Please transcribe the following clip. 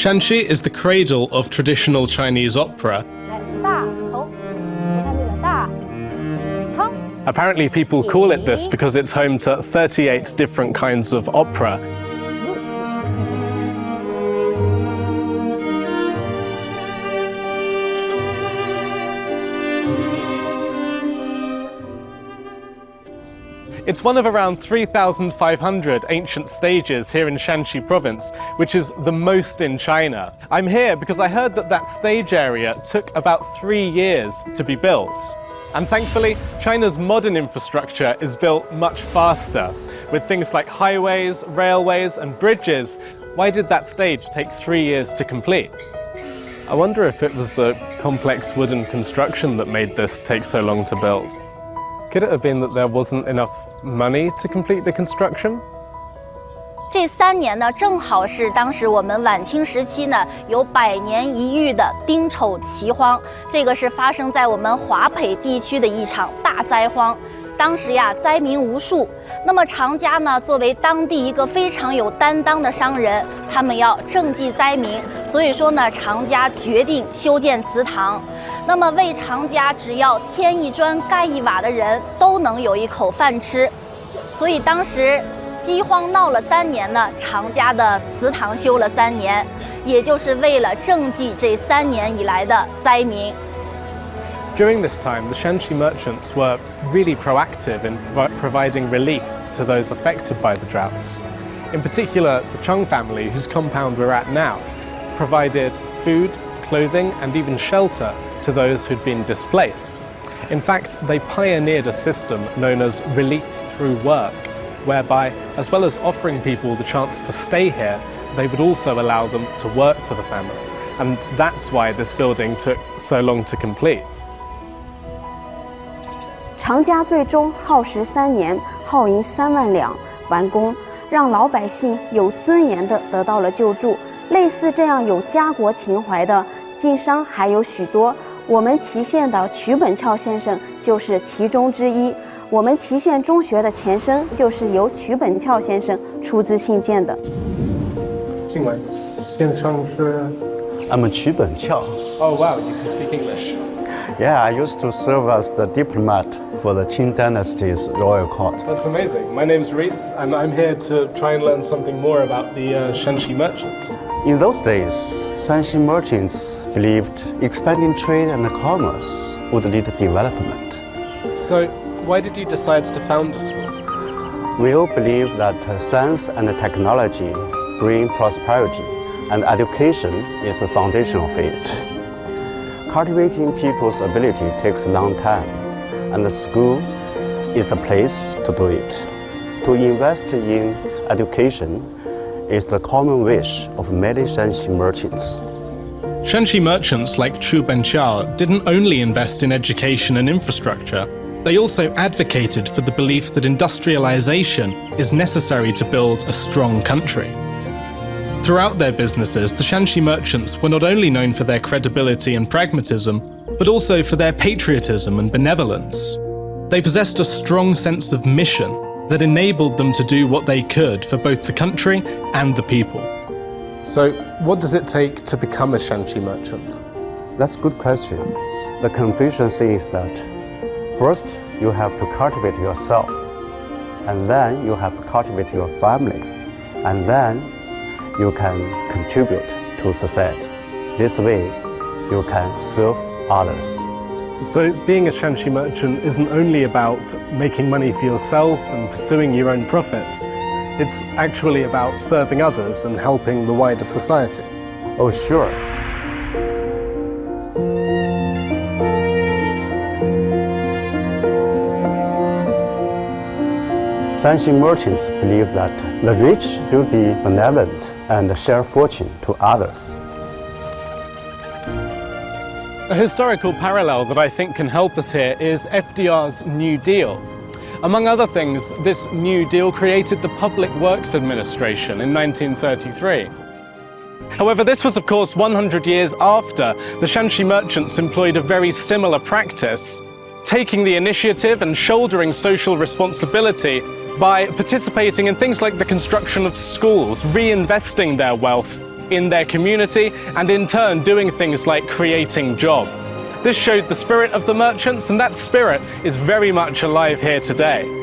Shanxi is the cradle of traditional Chinese opera. Apparently people call it this because it's home to 38 different kinds of opera. It's one of around 3,500 ancient stages here in Shanxi province, which is the most in China. I'm here because I heard that stage area took about 3 years to be built. And thankfully, China's modern infrastructure is built much faster, with things like highways, railways, and bridges. Why did that stage take 3 years to complete? I wonder if it was the complex wooden construction that made this take so long to build. Could it have been that there wasn't enough money to complete the construction? 这3年呢，正好是当时我们晚清时期呢有100年一遇的丁丑奇荒，这个是发生在我们华北地区的一场大灾荒。当时呀，灾民无数。那么常家呢，作为当地一个非常有担当的商人，他们要赈济灾民，所以说呢，常家决定修建祠堂。那么为常家只要添一砖盖一瓦的人都能有一口饭吃，所以当时饥荒闹了3年呢，常家的祠堂修了3年，也就是为了赈济这3年以来的灾民。During this time, the Shanxi merchants were really proactive in providing relief to those affected by the droughts. In particular, the Chung family, whose compound we're at now, provided food, clothing, and even shelter to those who'd been displaced. In fact, they pioneered a system known as relief through work, whereby, as well as offering people the chance to stay here, they would also allow them to work for the families. And that's why this building took so long to complete. 常家最终耗时3年，耗银3万两完工，让老百姓有尊严地得到了救助。类似这样有家国情怀的晋商还有许多，我们祁县的曲本翘先生就是其中之一。我们祁县中学的前身就是由曲本翘先生出资兴建的。请问先生是 I'm Qu Benqiao. Oh wow, you can speak English. Yeah, I used to serve as the diplomat for the Qing dynasty's royal court. That's amazing. My name's Reese, and I'm here to try and learn something more about the Shanxi merchants. In those days, Shanxi merchants believed expanding trade and commerce would lead to development. So, why did you decide to found a school? We all believe that science and technology bring prosperity, and education is the foundation of it. Cultivating people's ability takes a long time, and the school is the place to do it. To invest in education is the common wish of many Shanxi merchants. Shanxi merchants like Chu Benqiao didn't only invest in education and infrastructure, they also advocated for the belief that industrialization is necessary to build a strong country. Throughout their businesses, the Shanxi merchants were not only known for their credibility and pragmatism, but also for their patriotism and benevolence. They possessed a strong sense of mission that enabled them to do what they could for both the country and the people. So, what does it take to become a Shanxi merchant? That's a good question. The Confucian says that first you have to cultivate yourself, and then you have to cultivate your family, and then you can contribute to society. This way, you can serve others. So being a Shanxi merchant isn't only about making money for yourself and pursuing your own profits. It's actually about serving others and helping the wider society. Oh, sure. Shanxi merchants believe that the rich should be benevolent and share fortune to others. A historical parallel that I think can help us here is FDR's New Deal. Among other things, this New Deal created the Public Works Administration in 1933. However, this was of course 100 years after the Shanxi merchants employed a very similar practice, taking the initiative and shouldering social responsibility by participating in things like the construction of schools, reinvesting their wealth in their community, and in turn doing things like creating jobs. This showed the spirit of the merchants, and that spirit is very much alive here today.